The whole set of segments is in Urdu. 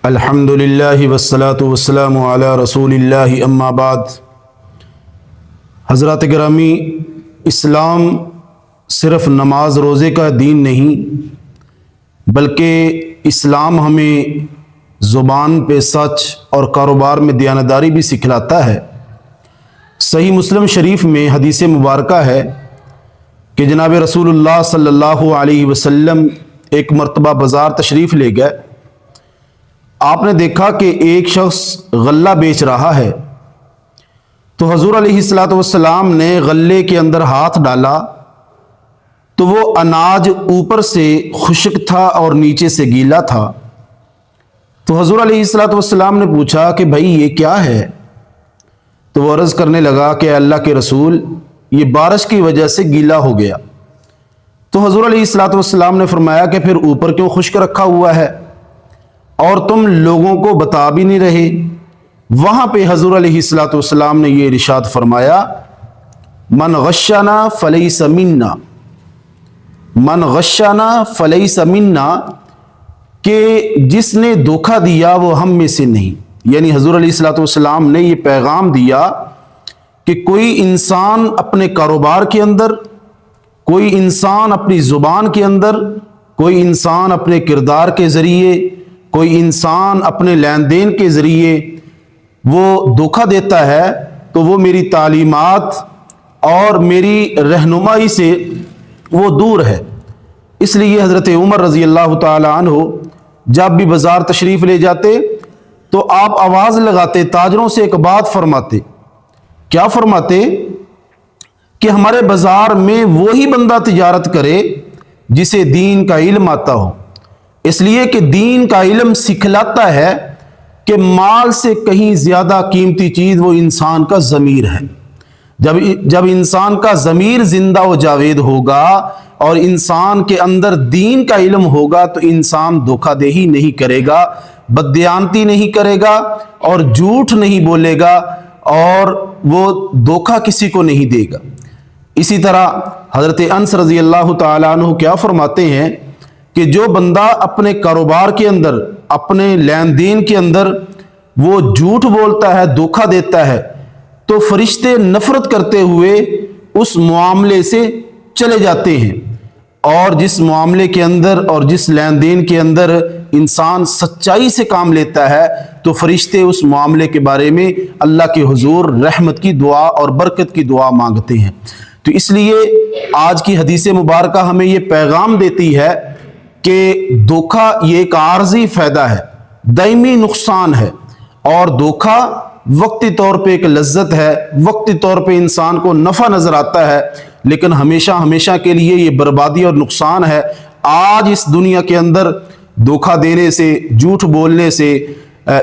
الحمدللہ والصلاة والسلام علی رسول اللہ اما بعد۔ حضرات گرامی، اسلام صرف نماز روزے کا دین نہیں بلکہ اسلام ہمیں زبان پہ سچ اور کاروبار میں دیانتداری بھی سکھلاتا ہے۔ صحیح مسلم شریف میں حدیث مبارکہ ہے کہ جناب رسول اللہ صلی اللہ علیہ وسلم ایک مرتبہ بازار تشریف لے گئے۔ آپ نے دیکھا کہ ایک شخص غلہ بیچ رہا ہے، تو حضور علیہ السلام نے غلے کے اندر ہاتھ ڈالا تو وہ اناج اوپر سے خشک تھا اور نیچے سے گیلا تھا۔ تو حضور علیہ السلام نے پوچھا کہ بھائی یہ کیا ہے؟ تو وہ عرض کرنے لگا کہ اللہ کے رسول، یہ بارش کی وجہ سے گیلا ہو گیا۔ تو حضور علیہ السلام نے فرمایا کہ پھر اوپر کیوں خشک رکھا ہوا ہے اور تم لوگوں کو بتا بھی نہیں رہے؟ وہاں پہ حضور علیہ السلام نے یہ ارشاد فرمایا، من غشنا فلیس منا، من غشنا فلیس منا، کہ جس نے دھوکہ دیا وہ ہم میں سے نہیں۔ یعنی حضور علیہ السلام نے یہ پیغام دیا کہ کوئی انسان اپنے کاروبار کے اندر، کوئی انسان اپنی زبان کے اندر، کوئی انسان اپنے کردار کے ذریعے، کوئی انسان اپنے لین دین کے ذریعے وہ دھوکہ دیتا ہے تو وہ میری تعلیمات اور میری رہنمائی سے وہ دور ہے۔ اس لیے حضرت عمر رضی اللہ تعالی عنہ جب بھی بازار تشریف لے جاتے تو آپ آواز لگاتے، تاجروں سے ایک بات فرماتے۔ کیا فرماتے؟ کہ ہمارے بازار میں وہی بندہ تجارت کرے جسے دین کا علم آتا ہو، اس لیے کہ دین کا علم سکھلاتا ہے کہ مال سے کہیں زیادہ قیمتی چیز وہ انسان کا ضمیر ہے۔ جب انسان کا ضمیر زندہ و جاوید ہوگا اور انسان کے اندر دین کا علم ہوگا تو انسان دھوکہ دہی نہیں کرے گا، بددیانتی نہیں کرے گا اور جھوٹ نہیں بولے گا اور وہ دھوکہ کسی کو نہیں دے گا۔ اسی طرح حضرت انس رضی اللہ تعالیٰ عنہ کیا فرماتے ہیں کہ جو بندہ اپنے کاروبار کے اندر، اپنے لین دین کے اندر وہ جھوٹ بولتا ہے، دھوکہ دیتا ہے، تو فرشتے نفرت کرتے ہوئے اس معاملے سے چلے جاتے ہیں، اور جس معاملے کے اندر اور جس لین دین کے اندر انسان سچائی سے کام لیتا ہے تو فرشتے اس معاملے کے بارے میں اللہ کے حضور رحمت کی دعا اور برکت کی دعا مانگتے ہیں۔ تو اس لیے آج کی حدیث مبارکہ ہمیں یہ پیغام دیتی ہے کہ دھوکہ یہ ایک عارضی فائدہ ہے، دائمی نقصان ہے، اور دھوکہ وقتی طور پہ ایک لذت ہے، وقتی طور پہ انسان کو نفع نظر آتا ہے، لیکن ہمیشہ ہمیشہ کے لیے یہ بربادی اور نقصان ہے۔ آج اس دنیا کے اندر دھوکہ دینے سے، جھوٹ بولنے سے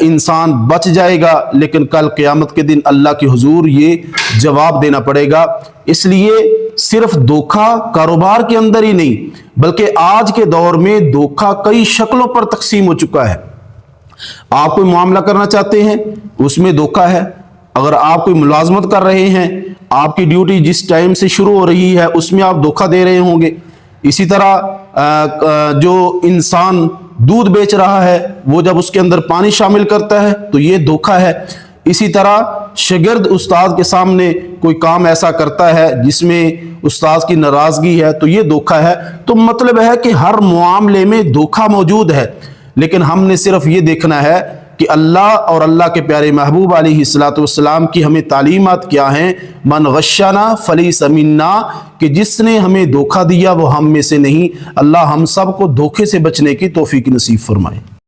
انسان بچ جائے گا، لیکن کل قیامت کے دن اللہ کے حضور یہ جواب دینا پڑے گا۔ اس لیے صرف دھوکہ کاروبار کے اندر ہی نہیں بلکہ آج کے دور میں دھوکہ کئی شکلوں پر تقسیم ہو چکا ہے۔ آپ کوئی معاملہ کرنا چاہتے ہیں، اس میں دھوکہ ہے۔ اگر آپ کوئی ملازمت کر رہے ہیں، آپ کی ڈیوٹی جس ٹائم سے شروع ہو رہی ہے اس میں آپ دھوکہ دے رہے ہوں گے۔ اسی طرح جو انسان دودھ بیچ رہا ہے وہ جب اس کے اندر پانی شامل کرتا ہے تو یہ دھوکہ ہے۔ اسی طرح شاگرد استاد کے سامنے کوئی کام ایسا کرتا ہے جس میں استاد کی ناراضگی ہے تو یہ دھوکہ ہے۔ تو مطلب ہے کہ ہر معاملے میں دھوکہ موجود ہے، لیکن ہم نے صرف یہ دیکھنا ہے کہ اللہ اور اللہ کے پیارے محبوب علیہ السلام کی ہمیں تعلیمات کیا ہیں۔ من غشنا فلیس منا، کہ جس نے ہمیں دھوکہ دیا وہ ہم میں سے نہیں۔ اللہ ہم سب کو دھوکے سے بچنے کی توفیق نصیب فرمائے۔